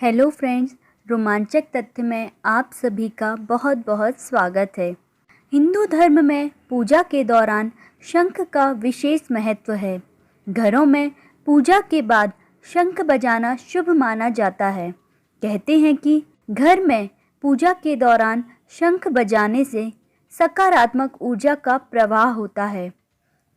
Hello friends, रोमांचक तथ्य में आप सभी का बहुत बहुत स्वागत है। हिंदू धर्म में पूजा के दौरान शंख का विशेष महत्व है। घरों में पूजा के बाद शंख बजाना शुभ माना जाता है। कहते हैं कि घर में पूजा के दौरान शंख बजाने से सकारात्मक ऊर्जा का प्रवाह होता है।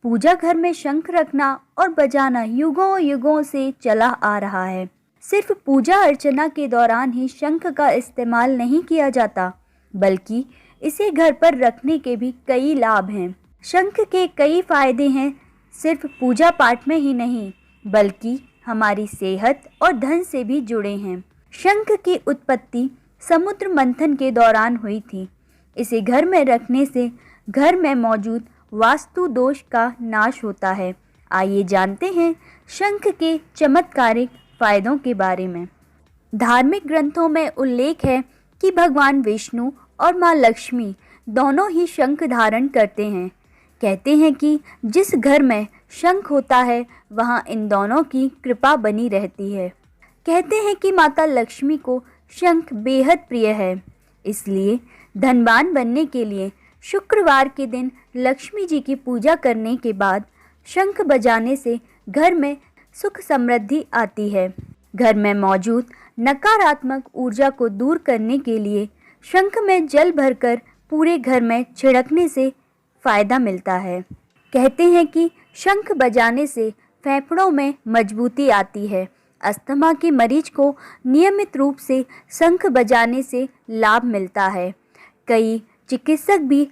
पूजा घर में शंख रखना और बजाना युगों युगों से चला आ रहा है। सिर्फ पूजा अर्चना के दौरान ही शंख का इस्तेमाल नहीं किया जाता, बल्कि इसे घर पर रखने के भी कई लाभ हैं। शंख के कई फायदे हैं, सिर्फ पूजा पाठ में ही नहीं, बल्कि हमारी सेहत और धन से भी जुड़े हैं। शंख की उत्पत्ति समुद्र मंथन के दौरान हुई थी। इसे घर में रखने से घर में मौजूद वास्तु दोष का नाश होता है। आइए जानते हैं शंख के चमत्कारिक फायदों के बारे में। धार्मिक ग्रंथों में उल्लेख है कि भगवान विष्णु और माँ लक्ष्मी दोनों ही शंख धारण करते हैं। कहते हैं कि जिस घर में शंख होता है वहाँ इन दोनों की कृपा बनी रहती है। कहते हैं कि माता लक्ष्मी को शंख बेहद प्रिय है, इसलिए धनवान बनने के लिए शुक्रवार के दिन लक्ष्मी जी की पूजा करने के बाद शंख बजाने से घर में सुख समृद्धि आती है। घर में मौजूद नकारात्मक ऊर्जा को दूर करने के लिए शंख में जल भरकर पूरे घर में छिड़कने से फायदा मिलता है। कहते हैं कि शंख बजाने से फेफड़ों में मजबूती आती है। अस्थमा के मरीज को नियमित रूप से शंख बजाने से लाभ मिलता है। कई चिकित्सक भी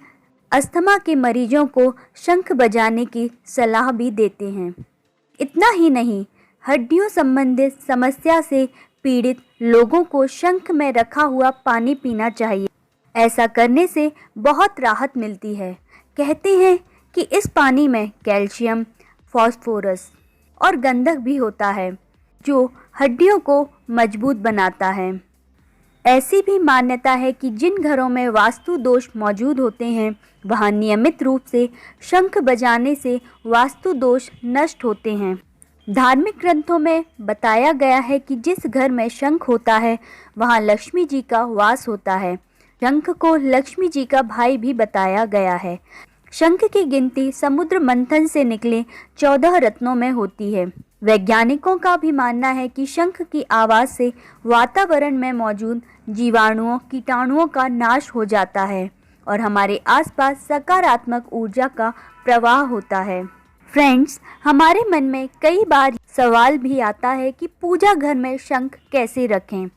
अस्थमा के मरीजों को शंख बजाने की सलाह भी देते हैं। इतना ही नहीं, हड्डियों संबंधित समस्या से पीड़ित लोगों को शंख में रखा हुआ पानी पीना चाहिए। ऐसा करने से बहुत राहत मिलती है। कहते हैं कि इस पानी में कैल्शियम, फास्फोरस और गंधक भी होता है, जो हड्डियों को मजबूत बनाता है। ऐसी भी मान्यता है कि जिन घरों में वास्तु दोष मौजूद होते हैं, वहां नियमित रूप से शंख बजाने से वास्तु दोष नष्ट होते हैं। धार्मिक ग्रंथों में बताया गया है कि जिस घर में शंख होता है वहां लक्ष्मी जी का वास होता है। शंख को लक्ष्मी जी का भाई भी बताया गया है। शंख की गिनती समुद्र मंथन से निकले 14 रत्नों में होती है। वैज्ञानिकों का भी मानना है कि शंख की आवाज़ से वातावरण में मौजूद जीवाणुओं, कीटाणुओं का नाश हो जाता है और हमारे आसपास सकारात्मक ऊर्जा का प्रवाह होता है। फ्रेंड्स, हमारे मन में कई बार सवाल भी आता है कि पूजा घर में शंख कैसे रखें।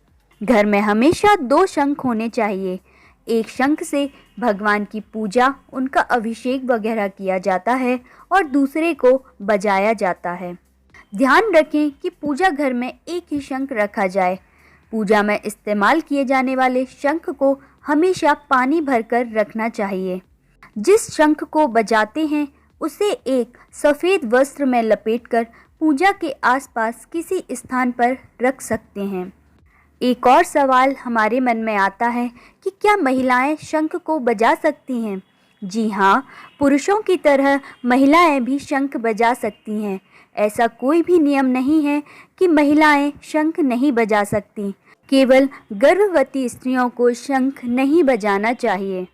घर में हमेशा 2 शंख होने चाहिए। एक शंख से भगवान की पूजा, उनका अभिषेक वगैरह किया जाता है और दूसरे को बजाया जाता है। ध्यान रखें कि पूजा घर में एक ही शंख रखा जाए। पूजा में इस्तेमाल किए जाने वाले शंख को हमेशा पानी भरकर रखना चाहिए। जिस शंख को बजाते हैं उसे एक सफ़ेद वस्त्र में लपेटकर पूजा के आसपास किसी स्थान पर रख सकते हैं। एक और सवाल हमारे मन में आता है कि क्या महिलाएं शंख को बजा सकती हैं? जी हाँ, पुरुषों की तरह महिलाएं भी शंख बजा सकती हैं। ऐसा कोई भी नियम नहीं है कि महिलाएं शंख नहीं बजा सकती। केवल गर्भवती स्त्रियों को शंख नहीं बजाना चाहिए।